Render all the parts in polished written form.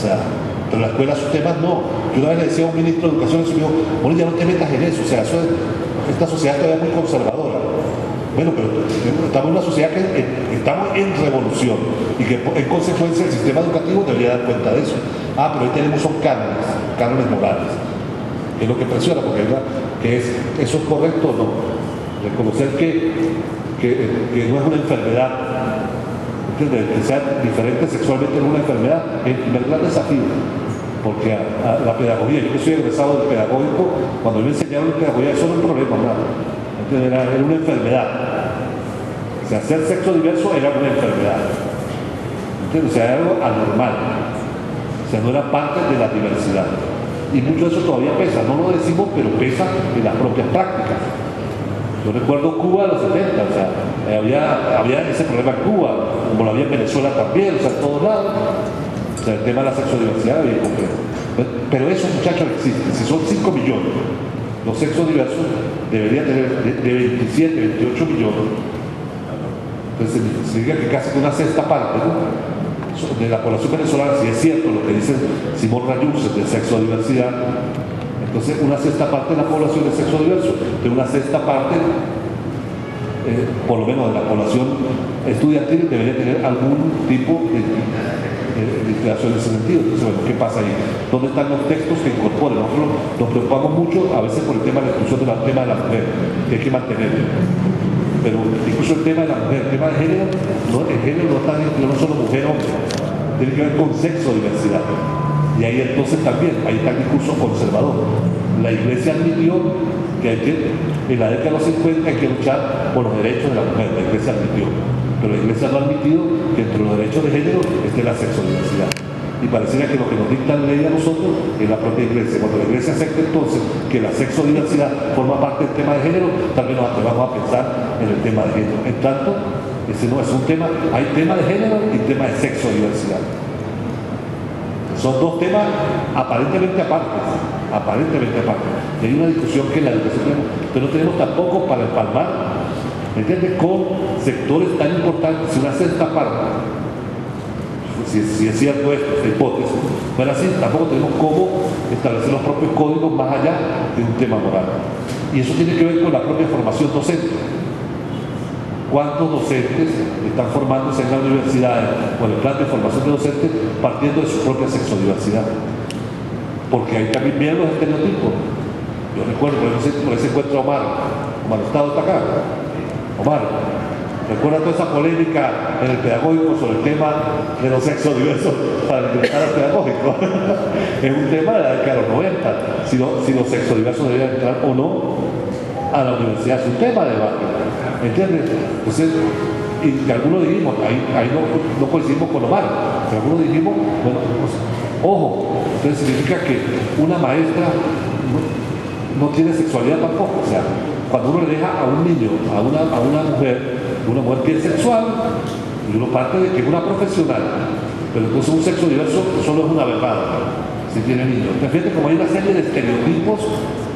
sea, pero la escuela sus temas no. Yo una vez le decía a un ministro de Educación, y me dijo, bueno, ya no te metas en eso, o sea, esta sociedad todavía es muy conservadora. Bueno, pero estamos en una sociedad que estamos en revolución y que en consecuencia el sistema educativo debería dar cuenta de eso. Ah, pero hoy tenemos son cánones morales, que es lo que presiona, porque eso es correcto o no. Reconocer que no es una enfermedad, ¿entiendes? Que sea diferente sexualmente no es una enfermedad, es el primer gran desafío. Porque a la pedagogía, yo que soy egresado del pedagógico, cuando me enseñaron pedagogía, eso no es un problema, nada. Era una enfermedad. O sea, ser sexo diverso era una enfermedad. ¿Entiendes? O sea, era algo anormal. O sea, no era parte de la diversidad. Y mucho de eso todavía pesa. No lo decimos, pero pesa en las propias prácticas. Yo recuerdo Cuba en los 70, o sea, había ese problema en Cuba, como lo había en Venezuela también, o sea, en todos lados. O sea, el tema de la sexodiversidad bien complejo. Pero esos muchachos existen. Si son 5 millones, los sexos diversos deberían tener de 27, 28 millones. Entonces significa que casi una sexta parte, ¿no?, de la población venezolana, si es cierto lo que dice Simón Rayusse de sexodiversidad, entonces una sexta parte de la población es sexo diverso, de una sexta parte, por lo menos de la población estudiantil, debería tener algún tipo de inclinación en ese sentido. Entonces, bueno, ¿qué pasa ahí? ¿Dónde están los textos que incorporen? Nosotros nos preocupamos mucho a veces por el tema de la inclusión del tema de la mujer, que hay que mantenerlo. Pero incluso el tema de la mujer, el tema de género, el género no está no solo mujer-hombre, tiene que ver con sexo-diversidad. Y ahí entonces también, ahí está el discurso conservador. La Iglesia admitió que en la década de los 50 hay que luchar por los derechos de la mujer, la Iglesia admitió. Pero la Iglesia no ha admitido que entre los derechos de género esté la sexodiversidad. Y pareciera que lo que nos dicta la ley a nosotros es la propia Iglesia. Cuando la Iglesia acepta entonces que la sexodiversidad forma parte del tema de género, también nos atrevamos a pensar en el tema de género. En tanto, ese no es un tema, hay tema de género y tema de sexodiversidad. Son dos temas aparentemente aparte. Y hay una discusión que en la educación tenemos, pero no tenemos tampoco para empalmar, ¿me entiendes?, con sectores tan importantes. Si una sexta parte, si es cierto esto, esta hipótesis, pero así tampoco tenemos cómo establecer los propios códigos más allá de un tema moral. Y eso tiene que ver con la propia formación docente. ¿Cuántos docentes están formándose en las universidades con el plan de formación de docentes partiendo de su propia sexodiversidad? Porque ahí también vienen los estereotipos. Yo recuerdo por ese encuentro Omar Estado está acá. Omar, ¿recuerda toda esa polémica en el pedagógico sobre el tema de los sexos diversos para ingresar al pedagógico? Es un tema de la década de los 90, si los sexos diversos deberían entrar o no a la universidad. Es un tema de debate, ¿entiendes? Entonces, y que algunos dijimos, ahí no coincidimos con Omar, pero algunos dijimos, bueno, pues, ojo, entonces significa que una maestra no tiene sexualidad tampoco. O sea, cuando uno le deja a un niño, a una mujer que es sexual, y uno parte de que es una profesional, pero entonces un sexo diverso solo es una verdad si tiene niños. Entonces, fíjate como hay una serie de estereotipos.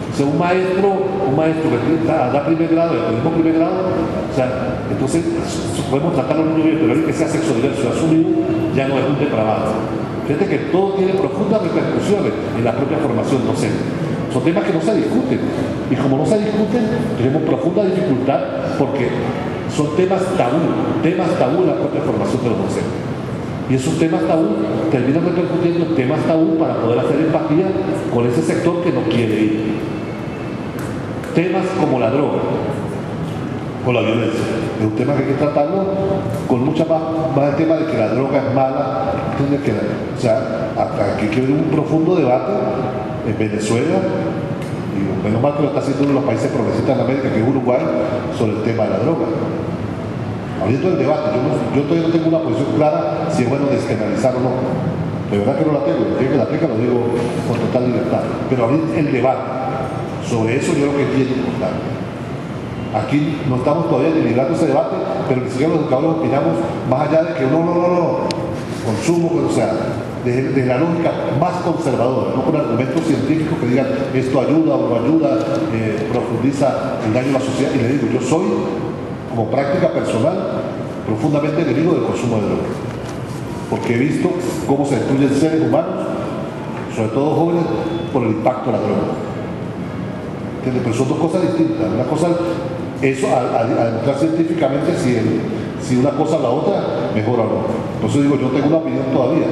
O sea, un maestro que da primer grado, el mismo primer grado, o sea, entonces podemos tratar a los niños bien, pero alguien que sea sexo diverso asumido ya no es un depravado. Fíjate que todo tiene profundas repercusiones en la propia formación docente. Son temas que no se discuten, y como no se discuten, tenemos profunda dificultad porque son temas tabú en la propia formación de los docentes. Y esos temas tabú terminan repercutiendo en temas tabú para poder hacer empatía con ese sector que no quiere ir. Temas como la droga o la violencia es un tema que hay que tratarlo con mucha más el tema de que la droga es mala. O sea, hasta aquí quiero un profundo debate en Venezuela, y menos mal que lo está haciendo uno de los países progresistas de América, que es Uruguay, sobre el tema de la droga. Abriendo el debate, yo todavía no tengo una posición clara si es bueno despenalizar o no. De verdad que no la tengo, que la tenga lo digo con total libertad. Pero abrir el debate sobre eso yo creo que es bien importante. Aquí no estamos todavía liderando ese debate, pero ni siquiera los educadores opinamos más allá de que no, consumo, o sea, de la lógica más conservadora, no con argumentos científicos que digan esto ayuda o no ayuda, profundiza el daño a la sociedad. Y le digo, yo soy, como práctica personal, profundamente enemigo del consumo de drogas. porque he visto cómo se destruyen seres humanos, sobre todo jóvenes, por el impacto de la droga. ¿Entiendes? Pero son dos cosas distintas. Una cosa, eso a demostrar científicamente si una cosa o la otra mejora o no. Por eso digo, yo tengo una opinión todavía.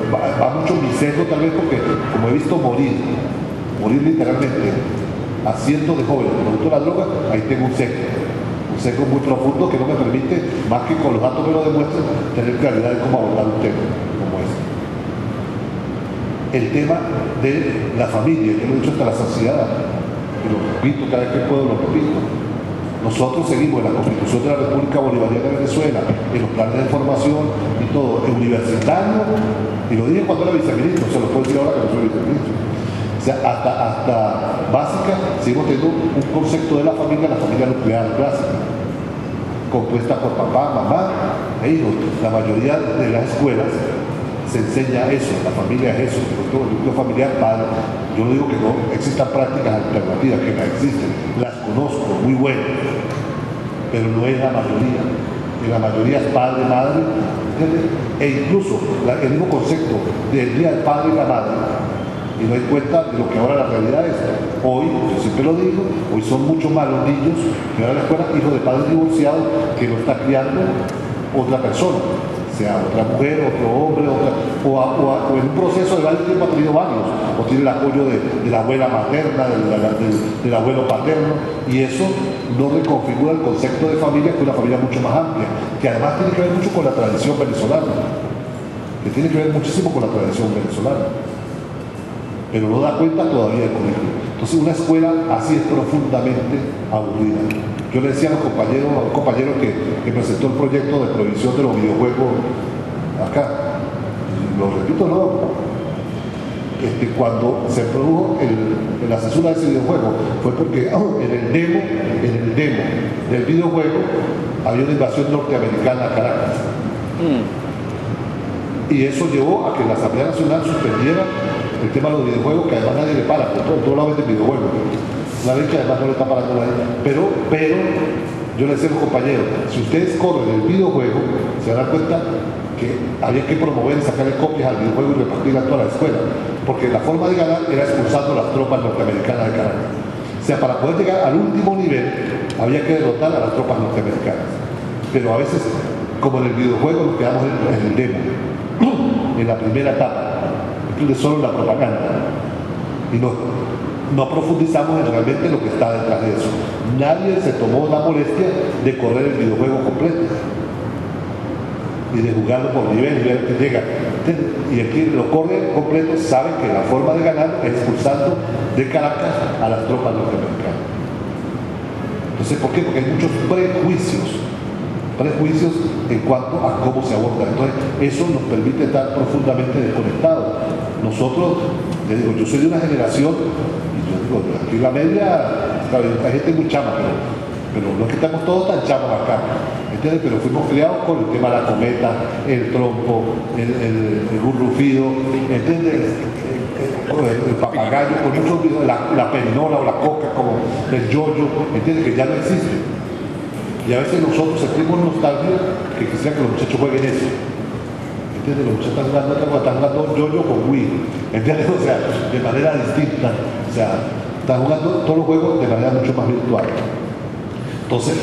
Va mucho mi sesgo tal vez porque como he visto morir literalmente a cientos de jóvenes producto de la droga, ahí tengo un sesgo muy profundo que no me permite, más que con los datos me lo demuestran, tener claridad de cómo abordar un tema como este. El tema de la familia, yo lo he dicho hasta la saciedad, y lo repito cada vez que puedo, lo repito. Nosotros seguimos en la Constitución de la República Bolivariana de Venezuela, en los planes de formación y todo, en universitario, y lo dije cuando era viceministro, se lo puedo decir ahora que no soy viceministro. O sea, hasta básica, seguimos teniendo un concepto de la familia nuclear clásica, compuesta por papá, mamá e hijos. La mayoría de las escuelas se enseña eso, la familia es eso, el núcleo familiar, padre. Yo no digo que no existan prácticas alternativas, que no existen, las conozco, muy buenas, pero no es la mayoría. En la mayoría es padre, madre, ¿entiendes? E incluso el mismo concepto del día del padre y la madre, y no hay cuenta de lo que ahora la realidad es. Hoy, yo siempre lo digo, hoy son mucho más los niños que van a la escuela, hijos de padres divorciados, que lo está criando otra persona, sea otra mujer, otro hombre, o en un proceso de varios tiempos ha tenido varios, o tiene el apoyo de la abuela materna, del abuelo paterno, y eso no reconfigura el concepto de familia, que es una familia mucho más amplia, que además tiene que ver mucho con la tradición venezolana, que tiene que ver muchísimo con la tradición venezolana, pero no da cuenta todavía del currículum. Entonces una escuela así es profundamente aburrida. Yo le decía a un compañero que presentó el proyecto de prohibición de los videojuegos acá, y lo repito, no, cuando se produjo la censura de ese videojuego fue porque en el demo del videojuego había una invasión norteamericana a Caracas. Y eso llevó a que la Asamblea Nacional suspendiera el tema de los videojuegos, que además nadie le para, por todo lado vende videojuegos. Una vez que además no le está parando nadie. Pero yo le decía a los compañeros, si ustedes corren el videojuego, se darán cuenta que había que promover y sacarle copias al videojuego y repartirlas a toda la escuela, porque la forma de ganar era expulsando a las tropas norteamericanas de Caracas. O sea, para poder llegar al último nivel había que derrotar a las tropas norteamericanas. Pero a veces, como en el videojuego, nos quedamos en el demo, en la primera etapa, de solo la propaganda, y no profundizamos en realmente lo que está detrás de eso. Nadie se tomó la molestia de correr el videojuego completo y de jugarlo por nivel y ver que llega. Y el que lo corre completo sabe que la forma de ganar es expulsando de Caracas a las tropas norteamericanas. Entonces, ¿por qué? Porque hay muchos prejuicios en cuanto a cómo se aborda. Entonces, eso nos permite estar profundamente desconectados. Nosotros, les digo, yo soy de una generación, y yo digo, aquí la media, hay gente muy chama, pero no es que estamos todos tan chamos acá, ¿entiendes? Pero fuimos criados con el tema de la cometa, el trompo, el burrufido, ¿entiendes? El papagayo, con muchos videos, la perinola o la coca, como el yoyo, ¿entiendes? Que ya no existe. Y a veces nosotros sentimos nostalgia que quisiera que los muchachos jueguen eso. ¿Entiendes? Los muchachos están jugando yo-yo con Wii. ¿Entiendes? O sea, de manera distinta. O sea, están jugando todos los juegos de manera mucho más virtual. Entonces,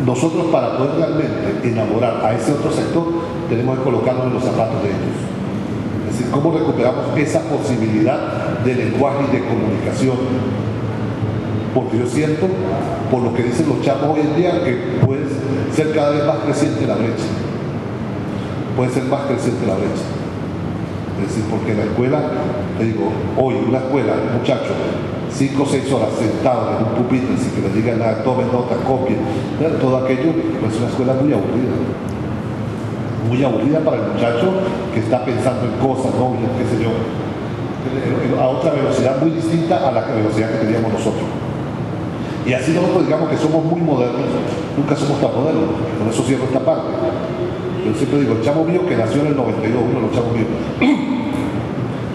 nosotros para poder realmente enamorar a ese otro sector, tenemos que colocarnos en los zapatos de ellos. Es decir, cómo recuperamos esa posibilidad de lenguaje y de comunicación. Porque yo siento, por lo que dicen los chamos hoy en día, que puede ser cada vez más creciente la brecha. Puede ser más creciente la brecha. Es decir, porque la escuela, te digo, hoy una escuela, muchachos, 5 o 6 horas sentados en un pupitre sin que les digan nada, tomen nota, copien, todo aquello, pues es una escuela muy aburrida. Muy aburrida para el muchacho que está pensando en cosas, ¿no? Qué sé yo, a otra velocidad muy distinta a la velocidad que teníamos nosotros. Y así nosotros digamos que somos muy modernos, nunca somos tan modernos, por eso cierro esta parte. Yo siempre digo, el chamo mío que nació en el 92, uno de los chamos míos,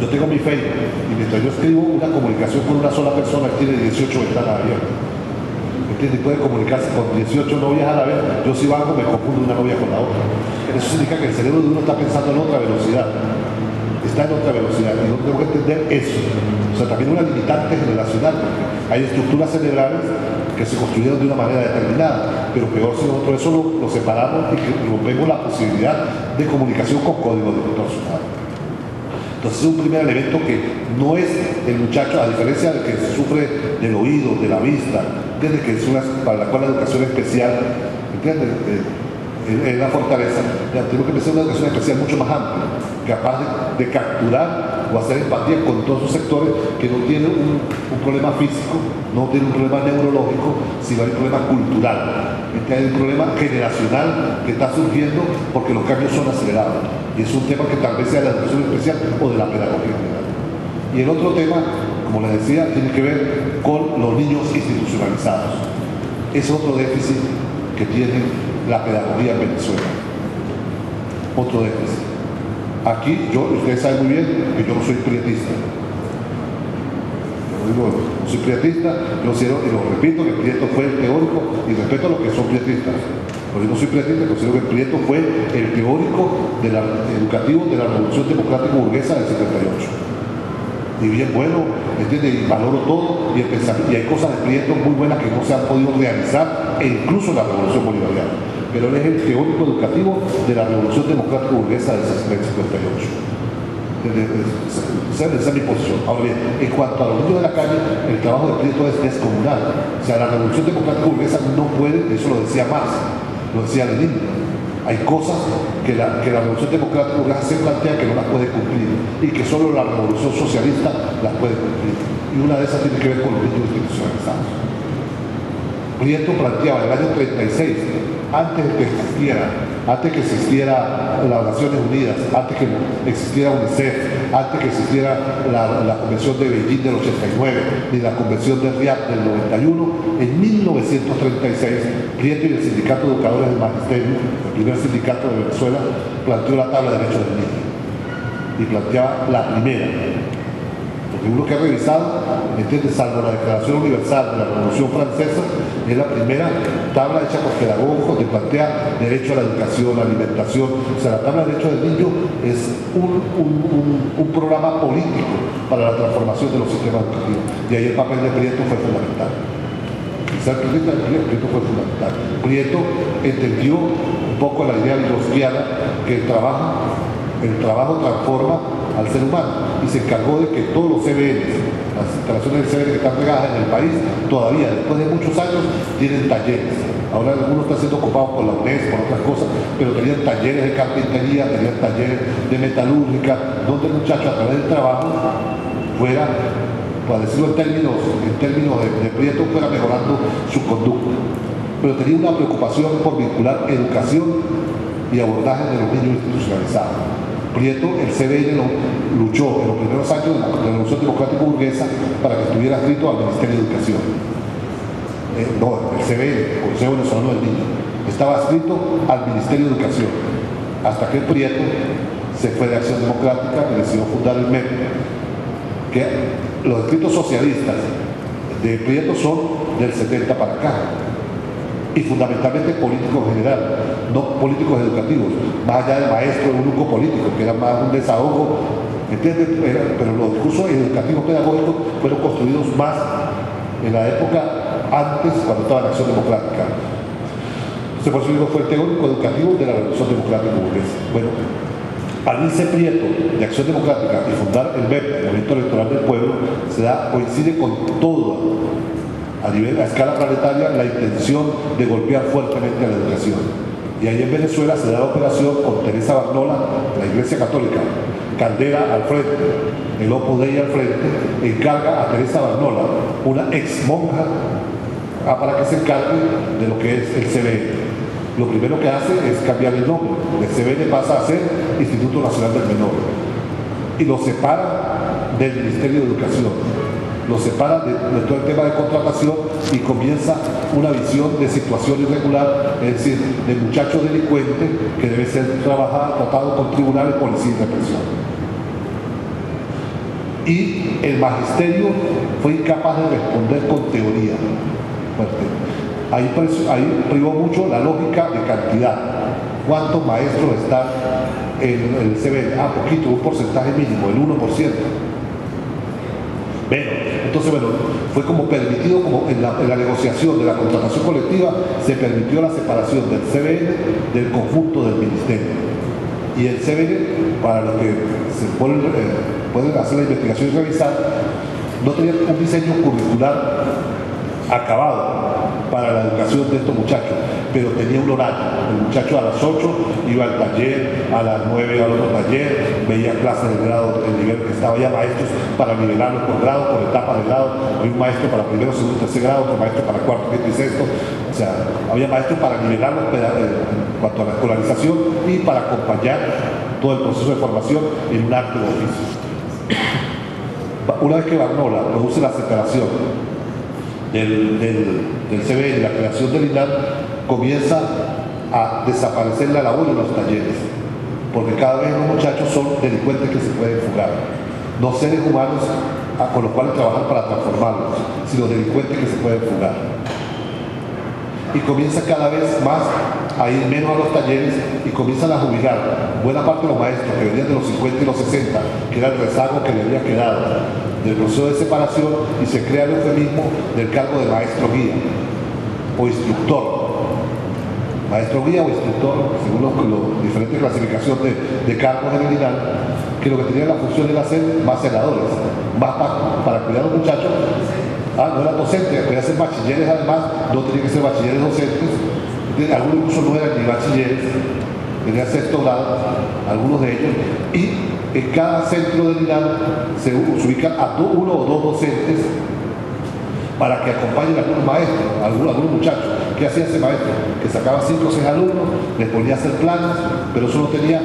yo tengo mi Facebook y mientras yo escribo una comunicación con una sola persona, tiene 18 ventanas abiertas. ¿entiendes? Puede comunicarse con 18 novias a la vez. Yo si banco me confundo una novia con la otra. Eso significa que el cerebro de uno está pensando en otra velocidad. Está en otra velocidad. Y no tengo que entender eso. O sea, también una limitante generacional. Hay estructuras cerebrales que se construyeron de una manera determinada, pero peor si nosotros eso lo separamos y que rompemos la posibilidad de comunicación con código distorsionado. Entonces es un primer elemento que no es el muchacho, a diferencia de que sufre del oído, de la vista, ¿entiendes? Que es para la cual la educación especial, ¿entiendes? Es la fortaleza. Tenemos que empezar una educación especial mucho más amplia, capaz de capturar o hacer empatía con todos esos sectores que no tienen un problema físico, no tienen un problema neurológico, sino hay un problema cultural. Hay un problema generacional que está surgiendo porque los cambios son acelerados. Y es un tema que tal vez sea de la educación especial o de la pedagogía general. Y el otro tema, como les decía, tiene que ver con los niños institucionalizados. Es otro déficit que tiene la pedagogía en Venezuela. Otro déficit. Aquí, ustedes saben muy bien que yo no soy prietista. No soy prietista, yo considero, y lo repito, que Prieto fue el teórico, y respeto a los que son prietistas. Pero yo no soy prietista, considero que Prieto fue el teórico educativo de la Revolución Democrática Burguesa del 78. Y bien bueno, ¿entiendes? Y valoro todo, y hay cosas de Prieto muy buenas que no se han podido realizar, e incluso en la Revolución Bolivariana. Pero él es el teórico educativo de la Revolución Democrática Burguesa del 58. Esa es mi posición. Ahora bien, en cuanto a los niños de la calle, el trabajo de Prieto es descomunal. O sea, la Revolución Democrática Burguesa no puede, eso lo decía Marx, lo decía Lenin. Hay cosas que la Revolución Democrática Burguesa se plantea que no las puede cumplir y que solo la Revolución Socialista las puede cumplir. Y una de esas tiene que ver con los niños institucionalizados. Prieto planteaba en el año 36, antes que existiera las Naciones Unidas, antes que existiera UNICEF, antes que existiera la Convención de Beijing del 89, ni la Convención de Riad del 91, en 1936, Prieto y el Sindicato de Educadores del Magisterio, el primer sindicato de Venezuela, planteó la tabla de derechos del niño. Y planteaba la primera. Porque uno que ha revisado, ¿entiendes? Salvo la Declaración Universal de la Revolución Francesa, es la primera tabla hecha por pedagogos que plantea derecho a la educación, a la alimentación. O sea, la tabla de derechos del niño es un programa político para la transformación de los sistemas educativos. Y ahí el papel de Prieto fue fundamental. Prieto fue fundamental. Prieto entendió un poco la idea gaussiana que el trabajo transforma al ser humano y se encargó de que todos los CBN, las instalaciones del CBN que están pegadas en el país, todavía después de muchos años tienen talleres. Ahora algunos están siendo ocupados por la UNESCO, por otras cosas, pero tenían talleres de carpintería, tenían talleres de metalúrgica, donde el muchacho a través del trabajo fuera, para decirlo en términos de Prieto, fuera mejorando su conducta. Pero tenía una preocupación por vincular educación y abordaje de los niños institucionalizados. Prieto, el CBN luchó en los primeros años de la Revolución Democrática Burguesa para que estuviera adscrito al Ministerio de Educación. El CBN, Consejo Venezolano del Niño, estaba adscrito al Ministerio de Educación, hasta que Prieto se fue de Acción Democrática y decidió fundar el MEP, que los escritos socialistas de Prieto son del 70 para acá, y fundamentalmente políticos en general, no políticos educativos, más allá del maestro eunuco político, que era más un desahogo, ¿entiendes? Pero los discursos educativos pedagógicos fueron construidos más en la época antes, cuando estaba en Acción Democrática. Entonces, por eso fue el teórico educativo de la Revolución Democrática Burguesa. Bueno, al irse Prieto de Acción Democrática y fundar el MEP, el Movimiento Electoral del Pueblo, coincide con todo, a escala planetaria, la intención de golpear fuertemente a la educación. Y ahí en Venezuela se da la operación con Teresa Barnola, la Iglesia Católica, Caldera al frente, el Opus Dei al frente, encarga a Teresa Barnola, una ex monja, para que se encargue de lo que es el CBN. Lo primero que hace es cambiar el nombre. El CBN pasa a ser Instituto Nacional del Menor. Y lo separa del Ministerio de Educación. Lo separa de todo el tema de contratación y comienza una visión de situación irregular, es decir, de muchacho delincuente que debe ser tratado con tribunales, policía y represión. Y el magisterio fue incapaz de responder con teoría. fuerte. Ahí privó mucho la lógica de cantidad. ¿Cuántos maestros están en el CBN? Poquito, un porcentaje mínimo, el 1%. Entonces, fue como permitido, como en la negociación de la contratación colectiva, se permitió la separación del CBN del conjunto del ministerio. Y el CBN, para los que pueden hacer la investigación y revisar, no tenía un diseño curricular acabado para la educación de estos muchachos, pero tenía un horario. El muchacho a las 8 iba al taller, a las 9 al otro taller, veía clases de grado, el nivel que estaba, ya maestros para nivelarlos por grado, por etapa de grado. Había un maestro para primero, segundo, tercer grado, otro maestro para cuarto, quinto y sexto. O sea, había maestros para nivelarlos en cuanto a la escolarización y para acompañar todo el proceso de formación en un arte de oficio. Una vez que Barnola produce la separación del CBN, la creación del INAL, comienza a desaparecer la labor en los talleres, porque cada vez los muchachos son delincuentes que se pueden fugar, no seres humanos con los cuales trabajar para transformarlos, sino delincuentes que se pueden fugar. Y comienza cada vez más a ir menos a los talleres y comienzan a jubilar buena parte de los maestros que venían de los 50 y los 60, que era el rezago que le había quedado del proceso de separación, y se crea el eufemismo del cargo de maestro guía o instructor. Maestro guía o instructor, según las diferentes clasificaciones de cargos en el INAL, que lo que tenían la función era ser más celadores, más para cuidar a los muchachos. No eran docentes, podían ser bachilleres, además, no tenían que ser bachilleres docentes. Algunos incluso no eran ni bachilleres, tenían sexto grado, algunos de ellos, y en cada centro del INAL se ubican a uno o dos docentes para que acompañen a algunos maestros, a algunos muchachos. ¿Qué hacía ese maestro? Que sacaba 5 o 6 alumnos, les ponía a hacer planes, pero eso no tenía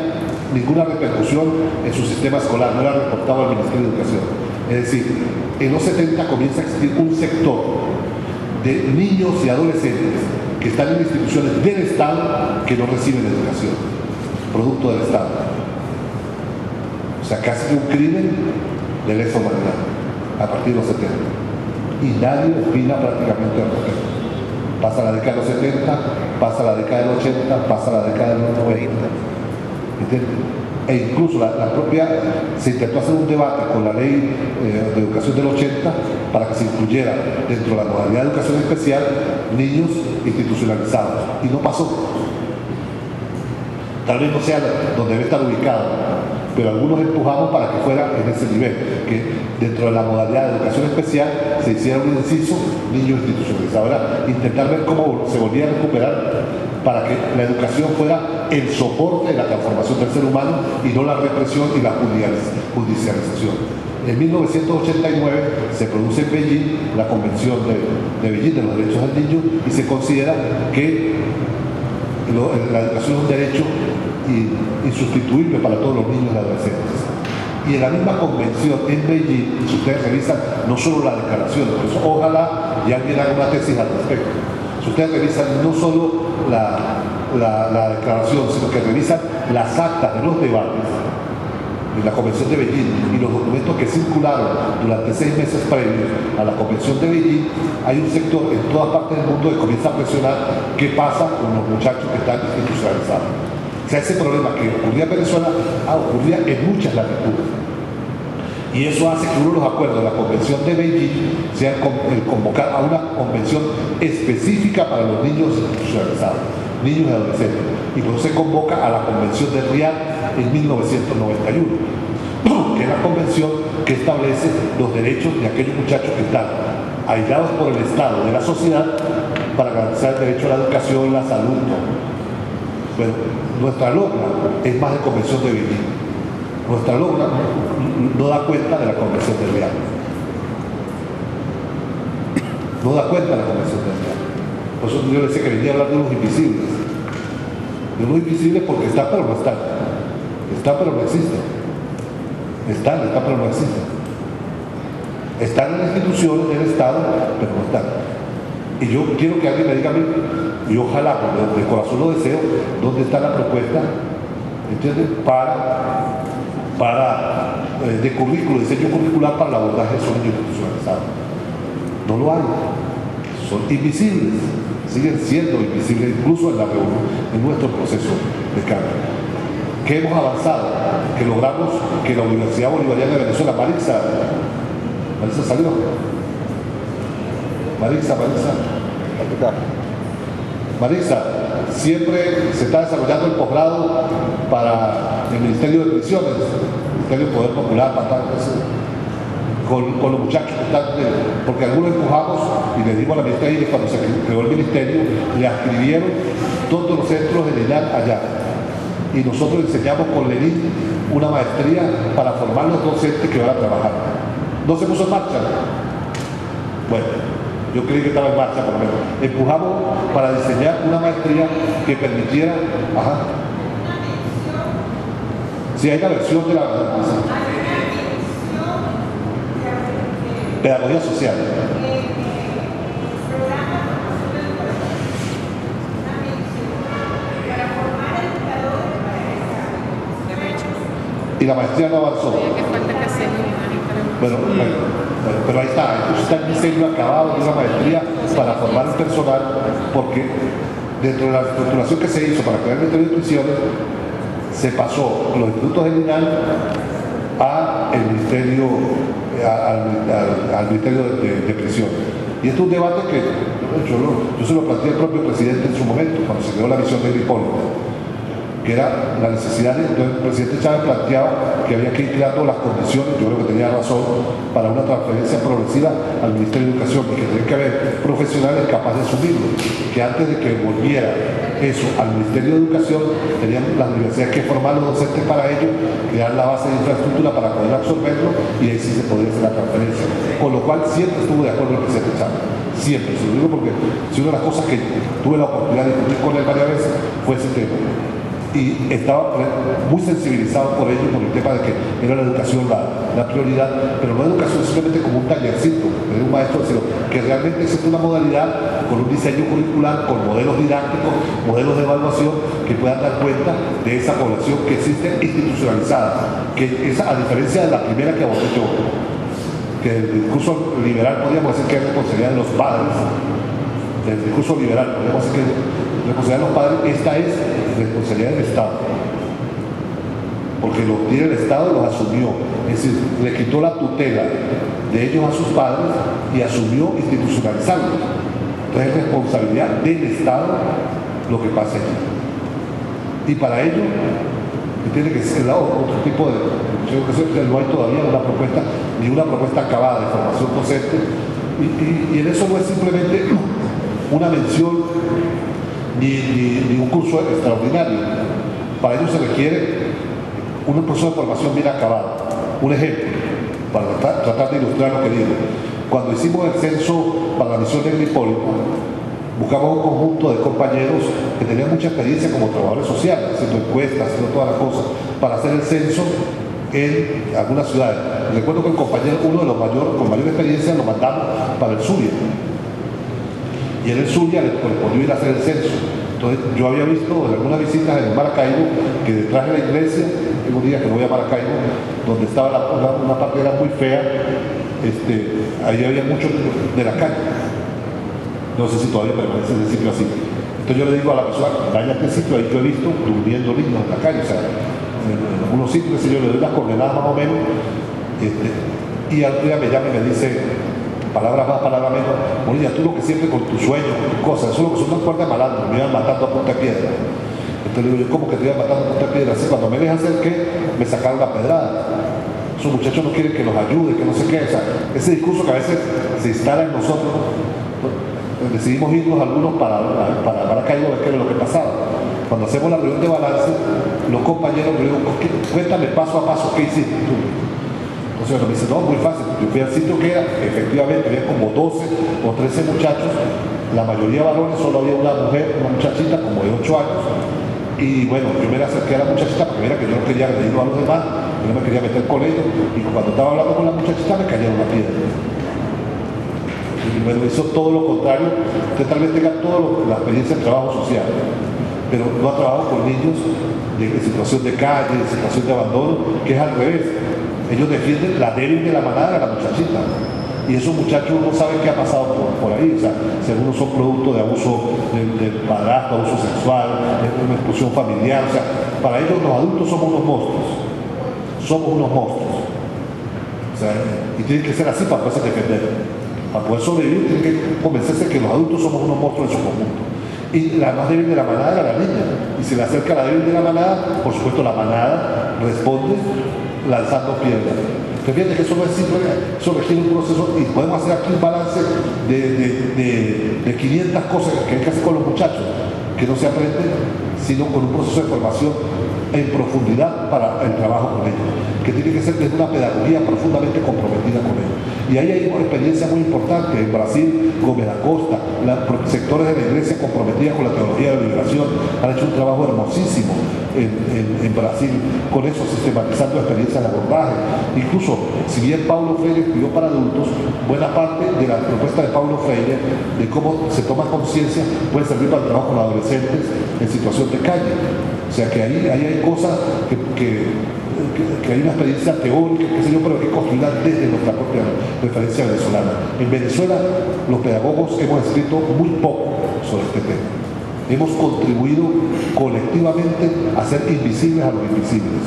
ninguna repercusión en su sistema escolar, no era reportado al Ministerio de Educación. Es decir, en los 70 comienza a existir un sector de niños y adolescentes que están en instituciones del Estado que no reciben educación, producto del Estado. O sea, casi un crimen de lesa humanidad a partir de los 70. Y nadie opina prácticamente al respecto. Pasa la década de los 70, pasa la década del 80, pasa la década de los 90. ¿Entiendes? E incluso la propia, se intentó hacer un debate con la ley de educación del 80 para que se incluyera dentro de la modalidad de educación especial niños institucionalizados, y no pasó. Tal vez no sea donde debe estar ubicado, pero algunos empujamos para que fuera en ese nivel, que dentro de la modalidad de educación especial se hiciera un inciso niños institucionalizados. Ahora, intentar ver cómo se volvía a recuperar para que la educación fuera el soporte de la transformación del ser humano y no la represión y la judicialización. En 1989 se produce en Beijing la Convención de Beijing de los Derechos del Niño, y se considera que la educación es un derecho insustituible para todos los niños y adolescentes. Y en la misma convención en Beijing, si ustedes revisan no solo la declaración, por eso ojalá ya alguien haga una tesis al respecto. Si ustedes revisan no solo la declaración, sino que revisan las actas de los debates de la Convención de Beijing y los documentos que circularon durante 6 meses previos a la Convención de Beijing, hay un sector en todas partes del mundo que comienza a presionar qué pasa con los muchachos que están institucionalizados. O sea, ese problema que ocurría en Venezuela ocurría en muchas latitudes. Y eso hace que uno de los acuerdos de la Convención de Beijing sea el convocar a una convención específica para los niños institucionalizados, niños y adolescentes. Y por eso se convoca a la Convención de Riad en 1991, que es la convención que establece los derechos de aquellos muchachos que están aislados por el Estado de la sociedad para garantizar el derecho a la educación, la salud. Bueno, nuestra logra es más de Convención de Beijing. Nuestra logra no da cuenta de la Convención de Riad. No da cuenta de la Convención de Riad. Por eso yo decía que venía a hablar de los invisibles. De los invisibles porque están pero no están. Están pero no existen. Están pero no existen. Están en las instituciones del Estado, pero no están. Y yo quiero que alguien me diga a mí, y ojalá, de corazón lo deseo, dónde está la propuesta, ¿entiendes? De currículo, diseño curricular para el abordaje de esos niños institucionalizados. No lo hay. son invisibles, siguen siendo invisibles incluso en nuestro proceso de cambio. ¿Qué hemos avanzado? Que logramos que la Universidad Bolivariana de Venezuela, Marisa salió. Marisa, siempre se está desarrollando el posgrado para el Ministerio de Prisiones, el Ministerio de Poder Popular, con los muchachos que están, porque algunos empujamos y le dimos a la ministra Iris cuando se creó el ministerio, le escribieron todos los centros de INAL allá. Y nosotros enseñamos con Lenín una maestría para formar los docentes que van a trabajar. ¿No se puso en marcha? Bueno, yo creí que estaba en marcha por lo menos. Empujamos para diseñar una maestría que permitiera... Sí, hay la versión de la pedagogía social. Y la maestría no avanzó. Bueno, pero ahí está. Entonces está el diseño acabado de una maestría para formar el personal, porque dentro de la estructuración que se hizo para crear el Ministerio de Prisiones, se pasó los institutos del INAL al Ministerio de Prisiones. Y esto es un debate que yo se lo planteé al propio presidente en su momento, cuando se creó la visión de Hipólito, que era la necesidad de... Entonces el presidente Chávez planteaba que había que ir creando las condiciones, yo creo que tenía razón, para una transferencia progresiva al Ministerio de Educación, y que tenía que haber profesionales capaces de asumirlo, que antes de que volviera eso al Ministerio de Educación, tenían las universidades que formar los docentes para ello, crear la base de infraestructura para poder absorberlo, y ahí sí se podría hacer la transferencia. Con lo cual siempre estuvo de acuerdo el presidente Chávez. Siempre, se lo digo porque si una de las cosas que tuve la oportunidad de discutir con él varias veces fue ese tema. Y estaba muy sensibilizado por ello, por el tema de que era la educación la prioridad, pero no educación simplemente como un tallercito, de un maestro, sino que realmente existe una modalidad con un diseño curricular, con modelos didácticos, modelos de evaluación que puedan dar cuenta de esa población que existe institucionalizada, que esa, a diferencia de la primera que abordé yo, que el discurso liberal podríamos decir que es responsabilidad de los padres, del discurso liberal podríamos decir que es responsabilidad de los padres, esta es responsabilidad del Estado, porque los tiene el Estado y los asumió, es decir, le quitó la tutela de ellos a sus padres y asumió institucionalizarlos. Entonces es responsabilidad del Estado lo que pasa allí, y para ello tiene que ser otro tipo de... Yo creo que no hay todavía una propuesta, ni una propuesta acabada de formación docente, y en eso no es simplemente una mención ni un curso extraordinario. Para ello se requiere un proceso de formación bien acabado. Un ejemplo, para tratar de ilustrar lo que digo. Cuando hicimos el censo para la misión de Hipólito, buscamos un conjunto de compañeros que tenían mucha experiencia como trabajadores sociales, haciendo encuestas, haciendo todas las cosas, para hacer el censo en algunas ciudades. Recuerdo que el compañero, uno de los mayores, con mayor experiencia, lo mandamos para el Zulia. Y en el Zulia le correspondió ir a hacer el censo. Entonces yo había visto en algunas visitas en Maracaibo que detrás de la iglesia, en un día que no voy a Maracaibo, donde estaba una parte era muy fea, ahí había mucho de la calle. No sé si todavía permanece ese sitio así. Entonces yo le digo a la persona, vaya a este sitio, ahí yo he visto durmiendo niños en la calle, o sea, en algunos sitios, que yo le doy las coordenadas más o menos, y al día me llama y me dice, palabras más, palabras menos, Bonilla, tú lo que siempre con tus sueños, con tus cosas, eso es lo que son unas cuerdas malandros, me iban matando a punta de piedra. Entonces le digo, yo, ¿cómo que te iban matando a punta de piedra? Así, cuando me dejan hacer qué, me sacaron la pedrada. Esos muchachos no quieren que los ayude, que no sé qué, o sea, ese discurso que a veces se instala en nosotros, decidimos irnos algunos para Maracaibo a ver qué era lo que pasaba. Cuando hacemos la reunión de balance, los compañeros me digo, cuéntame paso a paso qué hiciste tú. Entonces me dice, no, muy fácil. Yo fui al sitio que era, efectivamente, había como 12 o 13 muchachos, la mayoría varones, solo había una mujer, una muchachita como de 8 años. Y bueno, yo me la acerqué a la muchachita porque mira que yo no quería agredirlo a los demás, yo no me quería meter con ellos. Y cuando estaba hablando con la muchachita me cayeron una piedra. Y bueno, hizo todo lo contrario. Usted tal vez tenga toda la experiencia de trabajo social, pero no ha trabajado con niños de situación de calle, de situación de abandono, que es al revés. Ellos defienden la débil de la manada de la muchachita. y esos muchachos no saben qué ha pasado por ahí, o sea, si algunos son producto de abuso del padrastro, abuso sexual, de una expulsión familiar, o sea, para ellos los adultos somos unos monstruos, o sea, y tiene que ser así para poderse defender, para poder sobrevivir tiene que convencerse que los adultos somos unos monstruos en su conjunto. Y la más débil de la manada era la niña, y se le acerca a la débil de la manada, por supuesto la manada responde lanzando piedras. Pero fíjate que eso no es simple, eso requiere un proceso, y podemos hacer aquí un balance de 500 cosas que hay que hacer con los muchachos, que no se aprenden, sino con un proceso de formación en profundidad para el trabajo con ellos, que tiene que ser desde una pedagogía profundamente comprometida con ellos. Y ahí hay una experiencia muy importante. En Brasil, Gómez Acosta, sectores de la iglesia comprometidas con la teología de la liberación, han hecho un trabajo hermosísimo en Brasil con eso, sistematizando experiencias de abordaje. Incluso, si bien Paulo Freire escribió para adultos, buena parte de la propuesta de Paulo Freire de cómo se toma conciencia puede servir para el trabajo con adolescentes en situación de calle. O sea que ahí hay cosas que hay una experiencia teórica, qué sé yo, pero que construida desde nuestra propia referencia venezolana. En Venezuela los pedagogos hemos escrito muy poco sobre este tema. Hemos contribuido colectivamente a hacer invisibles a los invisibles.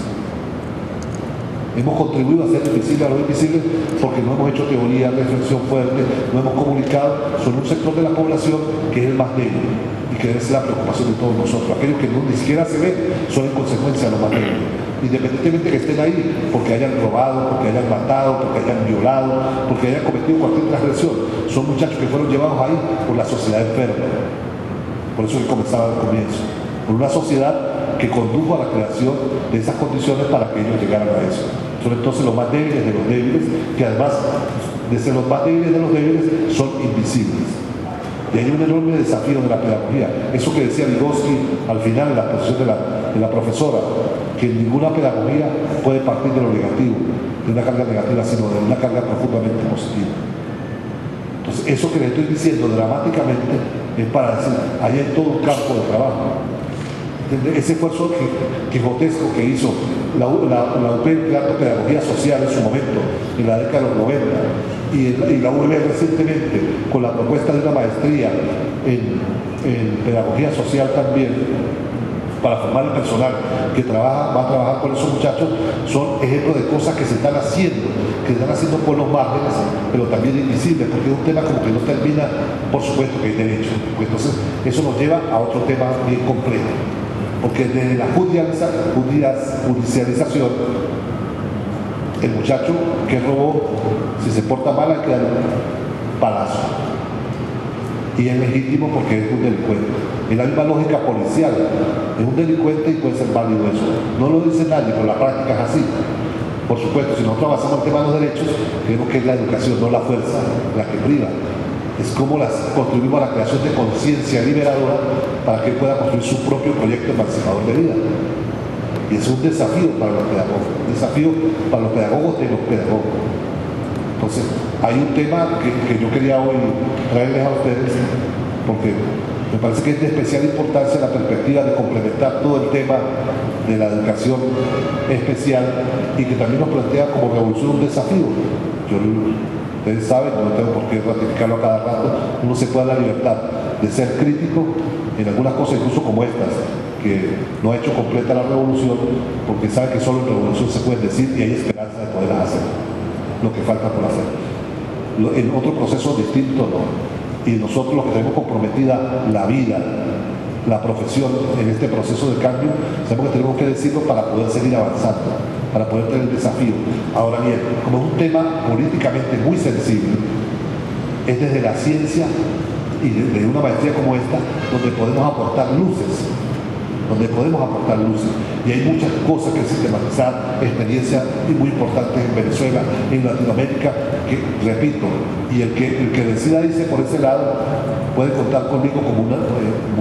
Hemos contribuido a hacer invisibles a los invisibles porque no hemos hecho teoría, reflexión fuerte, no hemos comunicado sobre un sector de la población que es el más débil y que debe ser la preocupación de todos nosotros. Aquellos que ni siquiera se ven son en consecuencia los más débiles, independientemente que estén ahí porque hayan robado, porque hayan matado, porque hayan violado, porque hayan cometido cualquier transgresión. Son muchachos que fueron llevados ahí por la sociedad enferma. Por eso que comenzaba al comienzo, por una sociedad que condujo a la creación de esas condiciones para que ellos llegaran a eso. Son entonces los más débiles de los débiles, que además de ser los más débiles de los débiles, son invisibles. Y hay un enorme desafío de la pedagogía. Eso que decía Vygotsky al final en la exposición de la profesora, que ninguna pedagogía puede partir de lo negativo, de una carga negativa, sino de una carga profundamente positiva. Entonces, eso que le estoy diciendo dramáticamente es para decir, ahí hay todo un campo de trabajo. Ese esfuerzo quijotesco que hizo la UP creando pedagogía social en su momento, en la década de los 90, y la UB recientemente con la propuesta de una maestría en pedagogía social también, para formar el personal que va a trabajar con esos muchachos, son ejemplos de cosas que se están haciendo por los márgenes, pero también invisibles, porque es un tema como que no termina, por supuesto que hay derecho. Entonces, eso nos lleva a otro tema bien complejo, porque desde la judicialización, el muchacho que robó, si se porta mal, hay que darle un palazo. Y es legítimo porque es un delincuente. En la misma lógica policial, es un delincuente y puede ser válido eso. No lo dice nadie, pero la práctica es así. Por supuesto, si nosotros avanzamos el tema de los derechos, creemos que es la educación, no la fuerza, la que priva. Es como contribuimos a la creación de conciencia liberadora para que él pueda construir su propio proyecto emancipador de vida. Y es un desafío para los pedagogos, un desafío para los pedagogos de los pedagogos. Entonces, hay un tema que yo quería hoy traerles a ustedes, porque me parece que es de especial importancia la perspectiva de complementar todo el tema de la educación especial y que también nos plantea como revolución un desafío. Ustedes saben, no tengo por qué ratificarlo a cada rato, uno se puede dar la libertad de ser crítico en algunas cosas, incluso como estas, que no ha hecho completa la revolución, porque sabe que solo en revolución se puede decir y hay esperanza de poderlas hacer, lo que falta por hacer. En otro proceso distinto no. Y nosotros los que tenemos comprometida la vida, la profesión en este proceso de cambio, sabemos que tenemos que decirlo para poder seguir avanzando, para poder tener el desafío. Ahora bien, como es un tema políticamente muy sensible, es desde la ciencia y desde una maestría como esta donde podemos aportar luces, y hay muchas cosas que sistematizar, experiencias muy importantes en Venezuela, en Latinoamérica, que repito, y el que decida irse por ese lado puede contar conmigo como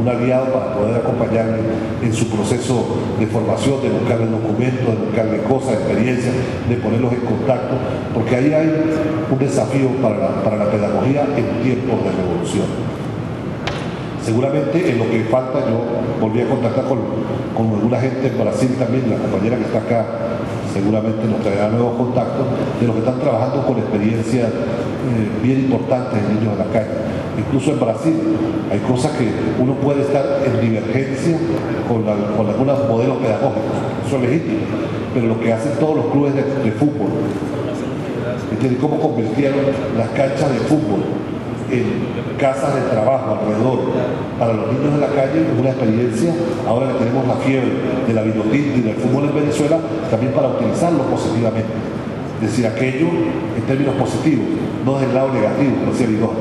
un aliado para poder acompañarle en su proceso de formación, de buscarle documentos, de buscarle cosas, experiencias, de ponerlos en contacto, porque ahí hay un desafío para la pedagogía en tiempos de revolución. Seguramente en lo que falta, yo volví a contactar con alguna gente en Brasil también, la compañera que está acá seguramente nos traerá nuevos contactos, de los que están trabajando con experiencias bien importantes en niños de la calle. Incluso en Brasil hay cosas que uno puede estar en divergencia con algunos modelos pedagógicos, eso es legítimo, pero lo que hacen todos los clubes de fútbol, ¿entiendes? Cómo convirtieron las canchas de fútbol en casas de trabajo alrededor para los niños de la calle, es una experiencia. Ahora que tenemos la fiebre de la vinotinto y del fútbol en Venezuela, también para utilizarlo positivamente, es decir, aquello en términos positivos, no del lado negativo, como decía Vigón,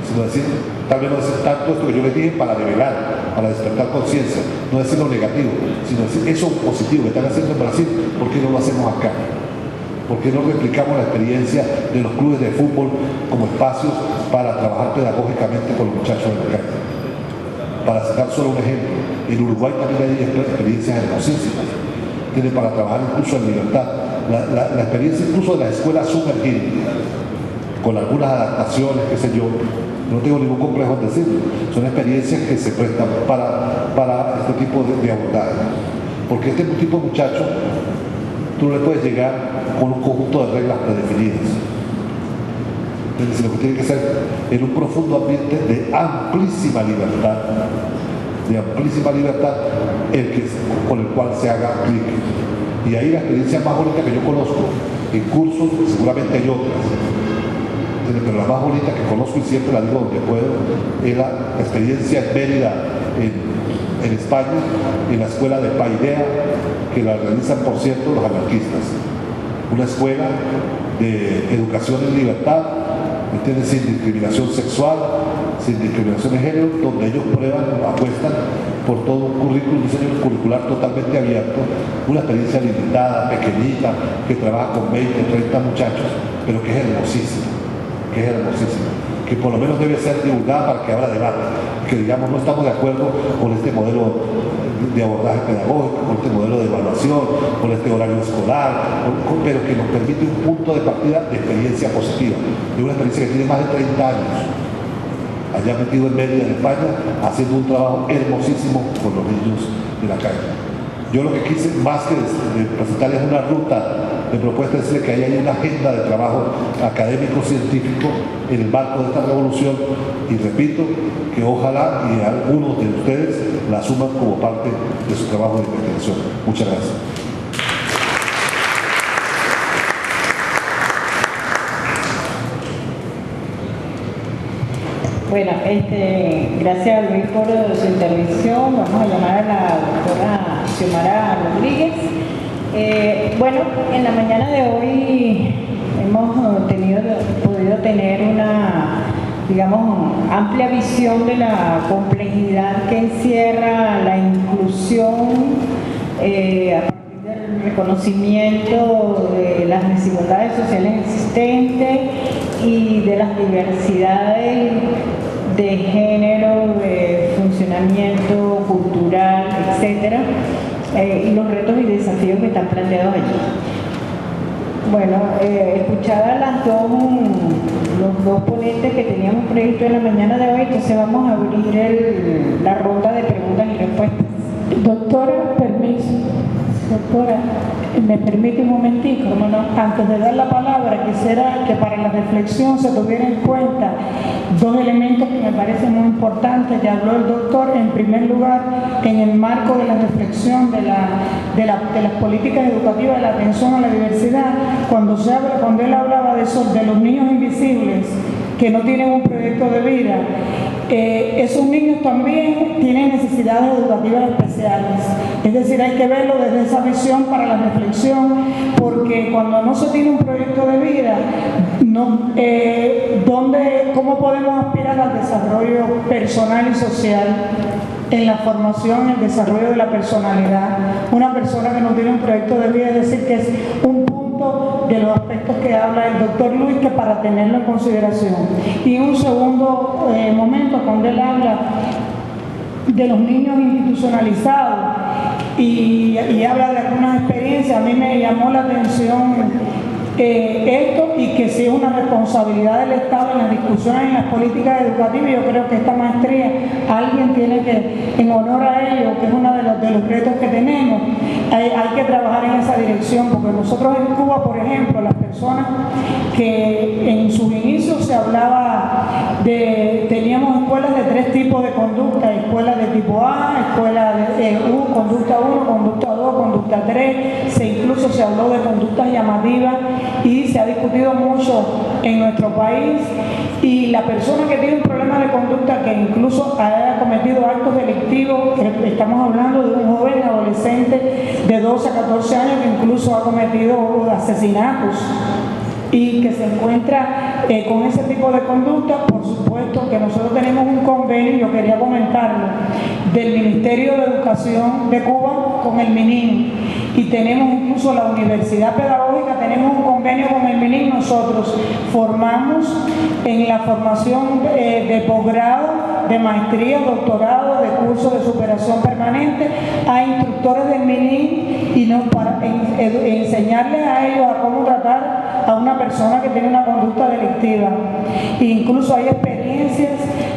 sino decir, tal vez no decir tanto esto que yo les dije para revelar, para despertar conciencia, no decir lo negativo, sino decir eso positivo que están haciendo en Brasil, ¿por qué no lo hacemos acá? ¿Por qué no replicamos la experiencia de los clubes de fútbol como espacios para trabajar pedagógicamente con los muchachos de la calle? Para citar solo un ejemplo, en Uruguay también hay experiencias hermosísimas, tienen para trabajar incluso en libertad. La experiencia incluso de las escuelas sumergidas, con algunas adaptaciones, qué sé yo, no tengo ningún complejo en decirlo, son experiencias que se prestan para este tipo de abordaje. Porque este tipo de muchachos, tú no le puedes llegar con un conjunto de reglas predefinidas. Es decir, lo que tiene que ser en un profundo ambiente de amplísima libertad, con el cual se haga clic. Y ahí la experiencia más bonita que yo conozco, en cursos, seguramente hay otras, pero la más bonita que conozco y siempre la digo donde puedo, es la experiencia en Mérida, en España, en la escuela de Paideia, que la realizan, por cierto, los anarquistas. Una escuela de educación en libertad, ¿entiendes? Sin discriminación sexual, sin discriminación de género, donde ellos apuestan por todo un currículum, un diseño curricular totalmente abierto, una experiencia limitada, pequeñita, que trabaja con 20, 30 muchachos, pero que es hermosísima, que por lo menos debe ser divulgada para que abra debate, que digamos no estamos de acuerdo con este modelo de abordaje pedagógico, con este modelo de evaluación, con este horario escolar, pero que nos permite un punto de partida de experiencia positiva, de una experiencia que tiene más de 30 años, allá metido en Mérida, en España, haciendo un trabajo hermosísimo con los niños de la calle. Yo lo que quise, más que presentarles una ruta de propuesta, es decirles que ahí hay una agenda de trabajo académico-científico en el marco de esta revolución, y repito, que ojalá y algunos de ustedes la asuman como parte de su trabajo de investigación. Muchas gracias. Bueno, gracias Luis por su intervención. Vamos a llamar a la doctora Xiomara Rodríguez. Bueno, en la mañana de hoy hemos podido tener una, digamos, amplia visión de la complejidad que encierra la inclusión a partir del reconocimiento de las desigualdades sociales existentes y de las diversidades de género, de funcionamiento cultural, etcétera, y los retos y desafíos que están planteados allí. Bueno, escuchadas los dos ponentes que teníamos previsto en la mañana de hoy, entonces vamos a abrir la ronda de preguntas y respuestas. Doctora, permiso. Doctora, me permite un momentico. ¿Cómo no? Antes de dar la palabra, quisiera que para la reflexión se tuviera en cuenta dos elementos que me parecen muy importantes. Ya habló el doctor, en primer lugar, en el marco de la reflexión de las políticas educativas, de la atención a la diversidad, cuando él hablaba de los niños invisibles que no tienen un proyecto de vida. Esos niños también tienen necesidades educativas especiales, es decir, hay que verlo desde esa visión para la reflexión, porque cuando no se tiene un proyecto de vida, ¿cómo podemos aspirar al desarrollo personal y social? En la formación, en el desarrollo de la personalidad. Una persona que no tiene un proyecto de vida, es decir, que es un punto de los aspectos que habla el doctor Luis, que para tenerlo en consideración. Y un segundo momento, cuando él habla de los niños institucionalizados y habla de algunas experiencias, a mí me llamó la atención esto, y que si es una responsabilidad del Estado en las discusiones, en las políticas educativas. Yo creo que esta maestría alguien tiene que, en honor a ello, que es uno de los retos que tenemos, hay que trabajar en esa dirección, porque nosotros en Cuba, por ejemplo, las personas que en sus inicios se hablaba teníamos escuelas de 3 tipos de conducta: escuelas de tipo A, escuela de conducta 1, conducta 2, conducta 3, incluso se habló de conductas llamativas y se ha discutido mucho en nuestro país, y la persona que tiene un problema de conducta que incluso haya cometido actos delictivos, estamos hablando de un joven adolescente de 12 a 14 años que incluso ha cometido asesinatos y que se encuentra con ese tipo de conducta. Por supuesto que nosotros tenemos un convenio, yo quería comentarlo, del Ministerio de Educación de Cuba con el MININ, y tenemos incluso la Universidad Pedagógica, tenemos un convenio con el MININ. Nosotros formamos en la formación de posgrado, de maestría, doctorado, de cursos de superación permanente a instructores del MININ, y para enseñarles a ellos a cómo tratar a una persona que tiene una conducta delictiva. E incluso hay experiencias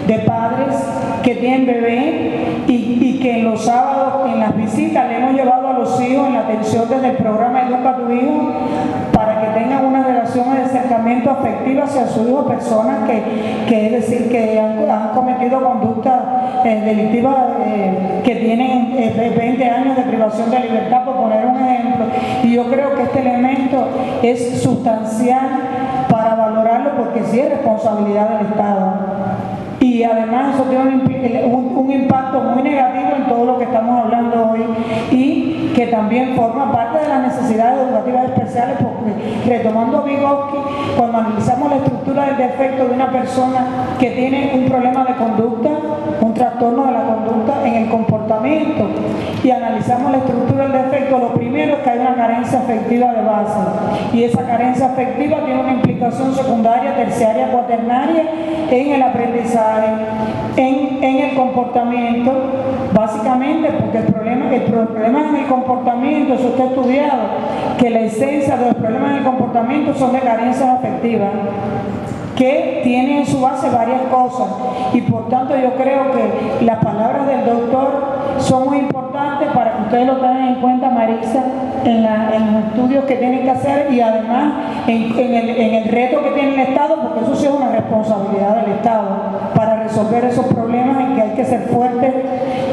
de padres que tienen bebé y que en los sábados, en las visitas, le hemos llevado a los hijos en la atención desde el programa Educa a tu Hijo, para que tengan una relación de acercamiento afectivo hacia su hijo, personas que es decir, que han cometido conductas delictivas, que tienen 20 años de privación de libertad, por poner un ejemplo. Y yo creo que este elemento es sustancial para valorarlo, porque sí es responsabilidad del Estado. Y además eso tiene un impacto muy negativo en todo lo que estamos hablando hoy, y que también forma parte de las necesidades educativas especiales, porque, retomando a Vygotsky, cuando analizamos la estructura del defecto de una persona que tiene un problema de conducta, un trastorno de la conducta en el comportamiento, y analizamos la estructura del defecto, lo primero es que hay una carencia afectiva de base, y esa carencia afectiva tiene una implicación secundaria, terciaria, cuaternaria en el aprendizaje, en el comportamiento, básicamente porque el problema es en el comportamiento. Eso está estudiado, que la esencia de los problemas en el comportamiento son de carencias afectivas, que tienen en su base varias cosas, y por tanto yo creo que las palabras del doctor son muy importantes para que ustedes lo tengan en cuenta, Marisa, en los estudios que tienen que hacer, y además en el reto que tiene el Estado, porque eso sí es una responsabilidad del Estado para resolver esos problemas, y que hay que ser fuertes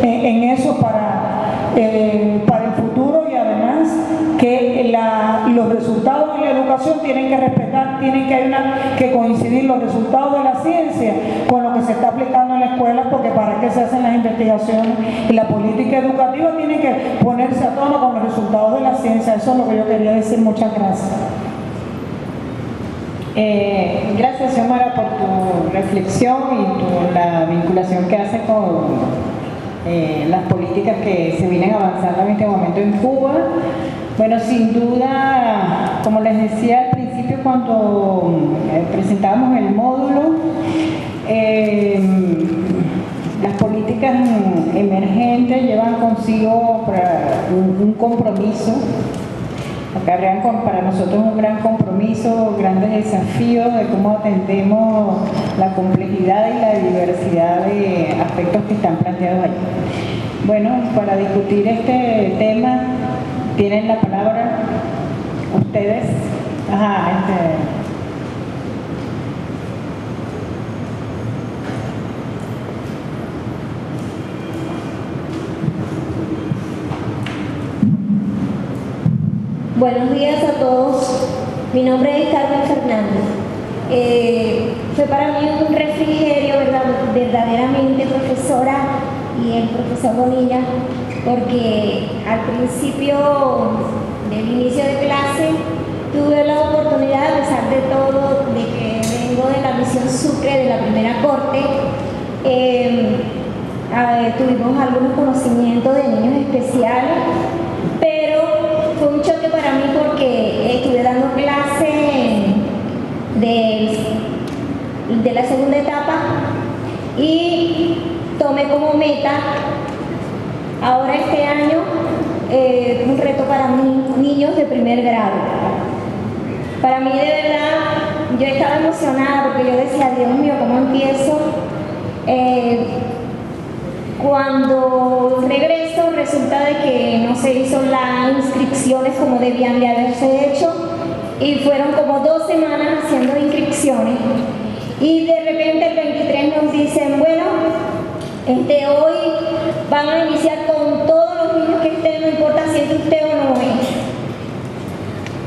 en eso para el futuro. Y además que los resultados en la educación tienen que respetar, tienen que coincidir los resultados de la ciencia con lo que se está aplicando en la escuela, porque para qué se hacen las investigaciones, y la política educativa tiene que ponerse a tono con los resultados de la ciencia. Eso es lo que yo quería decir. Muchas gracias. Gracias, Xiomara, por tu reflexión y la vinculación que hace con las políticas que se vienen avanzando en este momento en Cuba. Bueno, sin duda, como les decía al principio cuando presentábamos el módulo, las políticas emergentes llevan consigo un compromiso, acarrean para nosotros un gran compromiso, grandes desafíos de cómo atendemos la complejidad y la diversidad de aspectos que están planteados allí. Bueno, para discutir este tema tienen la palabra ustedes. Buenos días a todos. Mi nombre es Carmen Fernández. Fue para mí un refrigerio, verdaderamente, profesora, y el profesor Bonilla, porque al principio del inicio de clase tuve la oportunidad, a pesar de todo, de que vengo de la misión Sucre, de la primera corte, tuvimos algunos conocimientos de niños especiales, pero fue un choque para mí porque estuve dando clase de la segunda etapa y tomé como meta ahora este año un reto para mí, niños de primer grado. Para mí, de verdad, yo estaba emocionada porque yo decía, Dios mío, ¿cómo empiezo? Cuando regreso eso, resulta de que no se hizo las inscripciones como debían de haberse hecho y fueron como 2 semanas haciendo inscripciones y de repente el 23 nos dicen, bueno, hoy van a iniciar con todos los niños que estén, no importa si es usted o no es.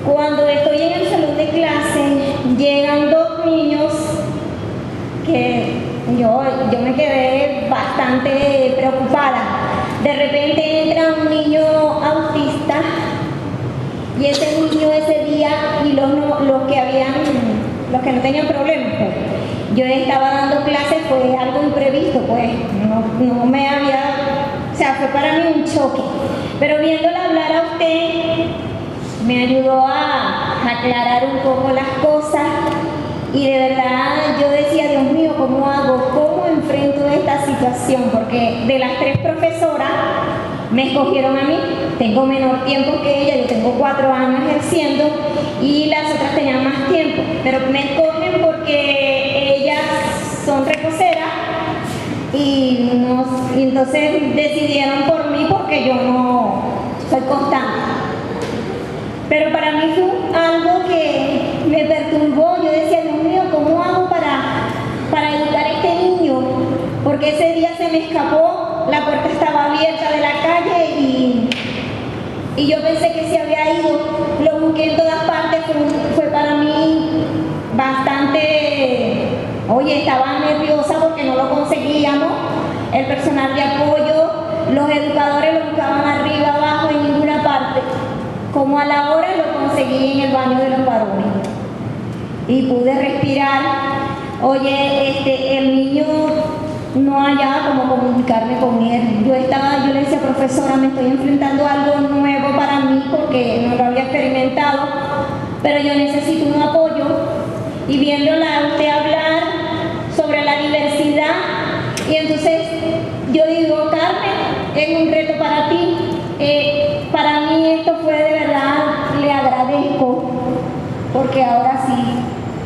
Cuando estoy en el salón de clase, llegan 2 niños que yo me quedé bastante preocupada. De repente entra un niño autista y ese niño ese día y los que no tenían problemas, pues, yo estaba dando clases, fue algo imprevisto, pues no me había, o sea, fue para mí un choque. Pero viéndola hablar a usted, me ayudó a aclarar un poco las cosas y de verdad yo decía, Dios mío, ¿cómo hago? ¿Cómo enfrento esta situación? Porque de las 3 profesoras me escogieron a mí, tengo menor tiempo que ella, yo tengo 4 años ejerciendo y las otras tenían más tiempo, pero me escogen porque ellas son reposeras y entonces decidieron por mí porque yo no soy constante. Pero para mí fue algo que me perturbó. Yo decía, Dios mío, ¿cómo hago para educar a este niño? Porque ese día se me escapó, la puerta estaba abierta de la calle y yo pensé que se había ido. Lo busqué en todas partes, fue para mí bastante... Oye, estaba nerviosa porque no lo conseguíamos. El personal de apoyo, los educadores lo buscaban arriba, abajo, en ninguna parte. Como a la hora lo conseguí en el baño de los varones y pude respirar. Oye, el niño no hallaba cómo comunicarme con él. Yo le decía, profesora, me estoy enfrentando a algo nuevo para mí porque no lo había experimentado, pero yo necesito un apoyo. Y viéndola a usted hablar sobre la diversidad, y entonces yo digo, Carmen, es un reto para ti. Para mí esto fue de verdad, le agradezco, porque ahora sí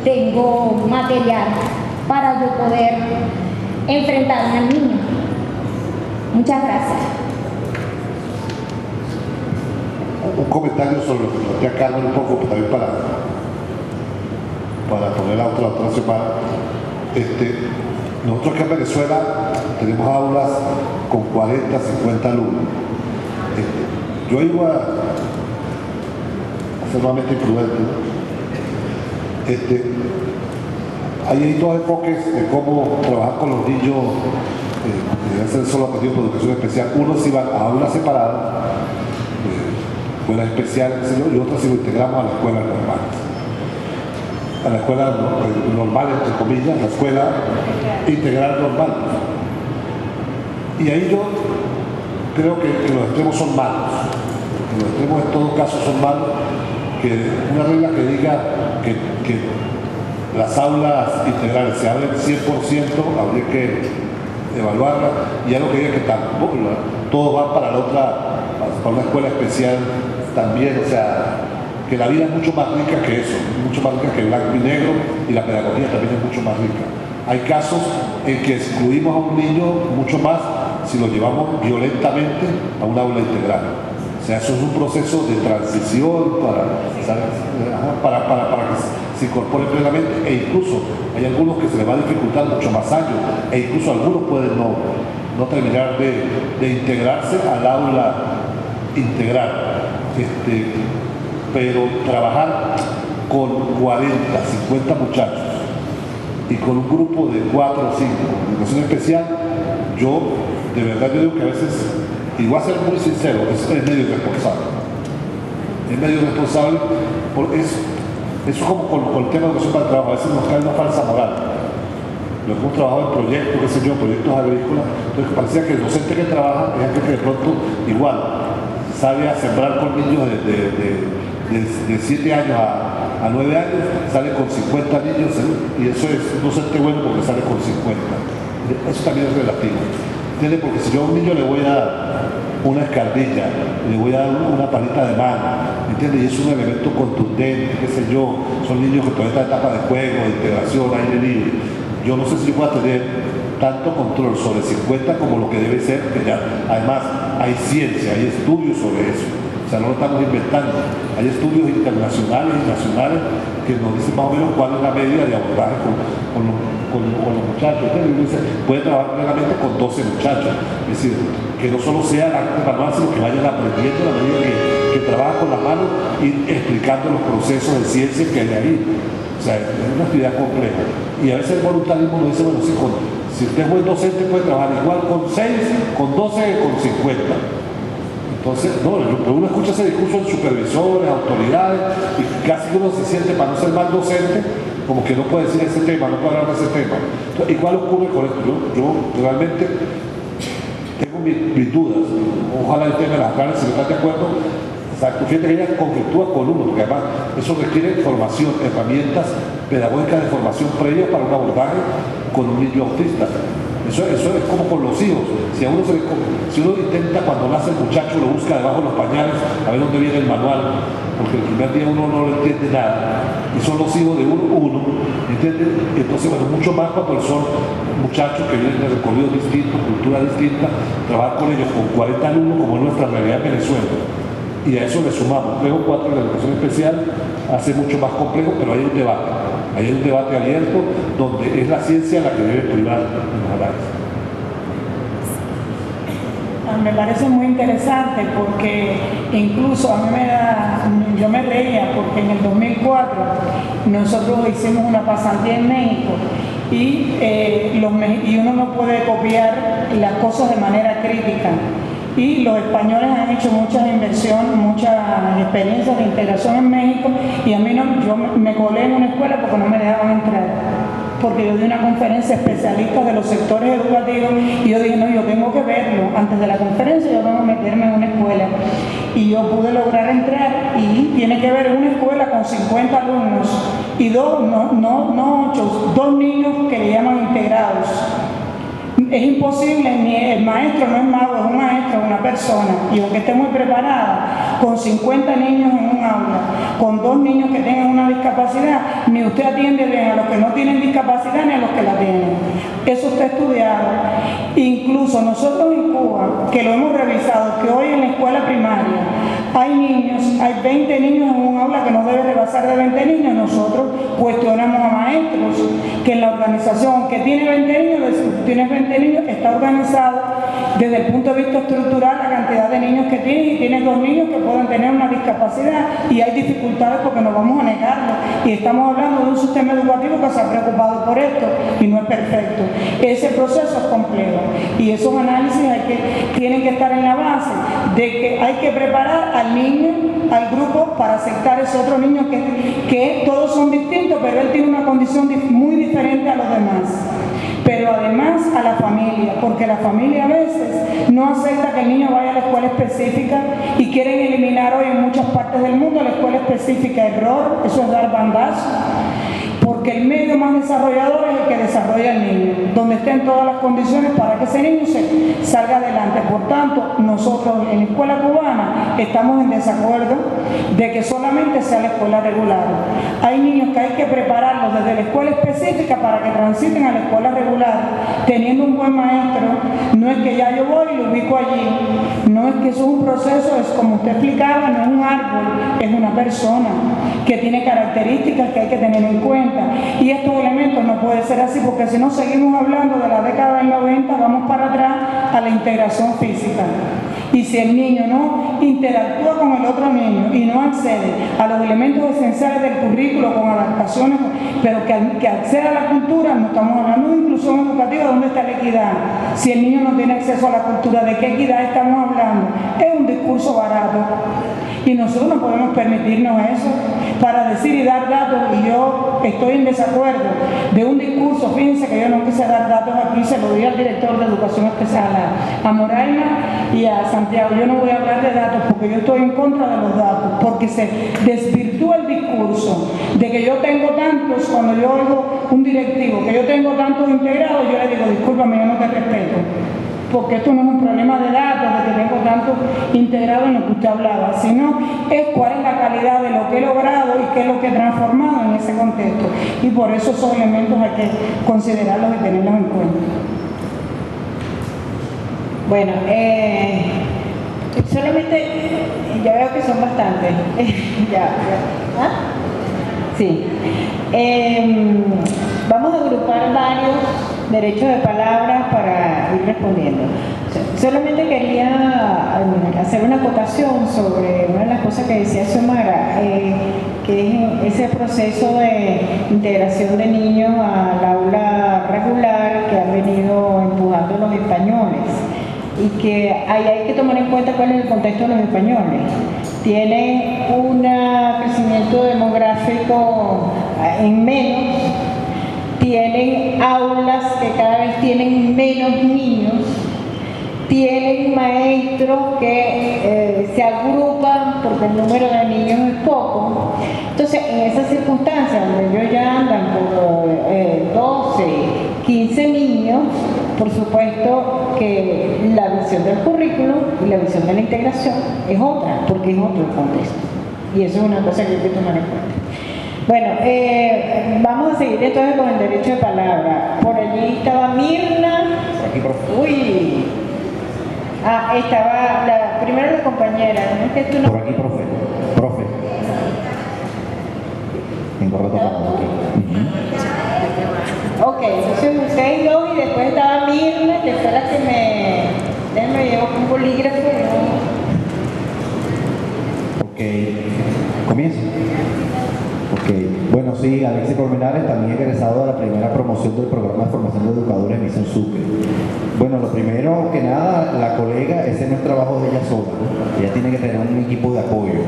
tengo material para yo poder enfrentarme al niño. Muchas gracias. Un comentario sobre lo que plantea Carmen un poco, pero también para poner la otra semana. Nosotros aquí en Venezuela tenemos aulas con 40, 50 alumnos. Yo iba a ser nuevamente imprudente. Hay 2 enfoques de cómo trabajar con los niños que deben ser solo atendidos por educación especial. Unos iban a aulas separadas, escuelas especiales, y otros si lo integramos a la escuela normal. A la escuela normal, entre comillas, la escuela integral normal. Y ahí yo creo que los extremos son malos. Los extremos en todo caso son malos. Que una regla que diga que las aulas integrales se abren 100%, habría que evaluarla, y algo que diga que tampoco todos van para para una escuela especial también, o sea, que la vida es mucho más rica que eso, mucho más rica que el blanco y negro, y la pedagogía también es mucho más rica. Hay casos en que excluimos a un niño mucho más si lo llevamos violentamente a un aula integral. O sea, eso es un proceso de transición para que se incorpore plenamente, e incluso hay algunos que se les va a dificultar mucho más años, e incluso algunos pueden no terminar de integrarse al aula integral. Pero trabajar con 40, 50 muchachos y con un grupo de 4 o 5 en educación especial, yo de verdad digo que a veces, y voy a ser muy sincero, es medio irresponsable. Es medio irresponsable, eso como con el tema de educación para el trabajo, a veces nos cae una falsa moral. Lo hemos trabajado en proyectos, proyectos agrícolas, entonces parecía que el docente que trabaja es aquel que de pronto igual sabe a sembrar con niños de 7 años a 9 años, sale con 50 niños, y eso es un docente bueno porque sale con 50. Eso también es relativo. ¿Entiendes? Porque si yo a un niño le voy a dar una escardilla, le voy a dar una palita de mano, ¿entiendes? Y es un elemento contundente, qué sé yo, son niños que todavía están en etapa de juego, de integración, aire libre. Yo no sé si yo voy a tener tanto control sobre 50 como lo que debe ser, que ya, además, hay ciencia, hay estudios sobre eso. O sea, no lo estamos inventando. Hay estudios internacionales y nacionales que nos dicen más o menos cuál es la medida de abordaje con los muchachos. Entonces, uno dice, puede trabajar plenamente con 12 muchachos. Es decir, que no solo sea el arte manual, sino que vayan aprendiendo a la medida que trabajan con las manos y explicando los procesos de ciencia que hay ahí. O sea, es una actividad compleja. Y a veces el voluntarismo nos dice, bueno, sí, si usted es buen docente puede trabajar igual con 6, con 12, con 50. Entonces, no, uno escucha ese discurso de supervisores, autoridades, y casi uno se siente, para no ser mal docente, como que no puede decir ese tema, no puede hablar de ese tema. Entonces, ¿y cuál ocurre con esto? Yo realmente tengo mis dudas. Ojalá usted me las aclare si no está de acuerdo. Exacto, fíjate que ella conflictúa con uno, porque además eso requiere formación, herramientas pedagógicas de formación previa para un abordaje con un niño autista. Eso es como con los hijos. Si uno intenta, cuando nace el muchacho, lo busca debajo de los pañales, a ver dónde viene el manual, porque el primer día uno no le entiende nada. Y son los hijos de uno, ¿entiendes? Entonces, bueno, mucho más cuando son muchachos que vienen de recorridos distintos, culturas distintas, trabajar con ellos con 40 alumnos, como es nuestra realidad en Venezuela. Y a eso le sumamos 3 o 4 de la educación especial, hace mucho más complejo, pero hay un debate. Hay un debate abierto donde es la ciencia la que debe privar en los análisis. Me parece muy interesante porque incluso a mí yo me reía porque en el 2004 nosotros hicimos una pasantía en México y uno no puede copiar las cosas de manera crítica. Y los españoles han hecho muchas inversiones, muchas experiencias de integración en México y a mí yo me colé en una escuela porque no me dejaban entrar. Porque yo di una conferencia especialista de los sectores educativos y yo dije, no, yo tengo que verlo. Antes de la conferencia yo tengo que meterme en una escuela. Y yo pude lograr entrar y tiene que ver una escuela con 50 alumnos y dos niños que le llaman integrados. Es imposible, el maestro no es mago, es un maestro, es una persona, y aunque esté muy preparada, con 50 niños en un aula, con 2 niños que tengan una discapacidad, ni usted atiende bien a los que no tienen discapacidad ni a los que la tienen. Eso está estudiado. Incluso nosotros en Cuba, que lo hemos revisado, que hoy en la escuela primaria hay 20 niños en un aula que no debe rebasar de 20 niños, nosotros cuestionamos a maestros que en la organización que tiene 20 niños, tienes 20 niños, está organizado desde el punto de vista estructural la cantidad de niños que tienes y tienes 2 niños que pueden tener una discapacidad y hay dificultades porque no vamos a negarlo y estamos hablando de un sistema educativo que se ha preocupado por esto y no es perfecto. Ese proceso es complejo y esos análisis tienen que estar en la base de que hay que preparar al niño, al grupo, para aceptar ese otro niño que todos son distintos, pero él tiene una condición muy diferente a los demás. Pero además a la familia, porque la familia a veces no acepta que el niño vaya a la escuela específica y quieren eliminar hoy en muchas partes del mundo la escuela específica. Error, eso es dar bandazo, porque el medio más desarrollador es el que desarrolla el niño, donde estén todas las condiciones para que ese niño salga adelante. Por tanto, nosotros en la escuela cubana estamos en desacuerdo de que solamente sea la escuela regular. Hay niños que hay que prepararlos desde la escuela específica para que transiten a la escuela regular, teniendo un buen maestro. No es que ya yo voy y lo ubico allí, no es que eso es un proceso, es como usted explicaba, no es un árbol, es una persona que tiene características que hay que tener en cuenta. Y estos elementos no puede ser así, porque si no seguimos hablando de la década del 90, vamos para atrás a la integración física. Y si el niño no interactúa con el otro niño y no accede a los elementos esenciales del currículo con adaptaciones, pero que accede a la cultura, no estamos hablando de inclusión educativa, ¿dónde está la equidad? Si el niño no tiene acceso a la cultura, ¿de qué equidad estamos hablando? Es un discurso barato. Y nosotros no podemos permitirnos eso para decir y dar datos, y yo estoy en desacuerdo de un discurso. Fíjense que yo no quise dar datos aquí, se lo di al director de educación especial, a Moraima y a Santiago. Yo no voy a hablar de datos porque yo estoy en contra de los datos, porque se desvirtúa el discurso de que yo tengo tantos, cuando yo oigo un directivo, que yo tengo tantos integrados, yo le digo, discúlpame, yo no te respeto. Porque esto no es un problema de datos, de que tengo tanto integrado en lo que usted hablaba, sino es cuál es la calidad de lo que he logrado y qué es lo que he transformado en ese contexto. Y por eso esos elementos hay que considerarlos y tenerlos en cuenta. Bueno, solamente, yo veo que son bastantes. ¿Ah? Sí. Vamos a agrupar varios derechos de palabra para ir respondiendo. Solamente quería hacer una acotación sobre una de las cosas que decía Xiomara, que es ese proceso de integración de niños al aula regular que han venido empujando los españoles, y que ahí hay que tomar en cuenta cuál es el contexto de los españoles. Tienen un crecimiento demográfico en menos, tienen aulas que cada vez tienen menos niños, tienen maestros que se agrupan porque el número de niños es poco. Entonces, en esas circunstancias donde ellos ya andan por 12, 15 niños, por supuesto que la visión del currículum y la visión de la integración es otra, porque es otro el contexto. Y eso es una cosa que hay que tomar en cuenta. Bueno, vamos a seguir entonces con el derecho de palabra. Por allí estaba Mirna. Por aquí, profe. Uy. Estaba primero la compañera, ¿no? Es que tú no... Por aquí, profe. Profe. En correcto parado aquí. Ok, entonces ustedes dos y después estaba Mirna, que fue la que me llevó con un bolígrafo. Ok. Comienzo. Ok. Bueno, sí, Alexis Colmenares, también egresado de la primera promoción del programa de formación de educadores Misión Sucre. Bueno, lo primero que nada, la colega, ese no es trabajo de ella sola, ¿no? Ella tiene que tener un equipo de apoyo.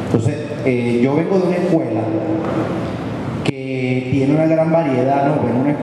Entonces, yo vengo de una escuela que tiene una gran variedad, ¿no?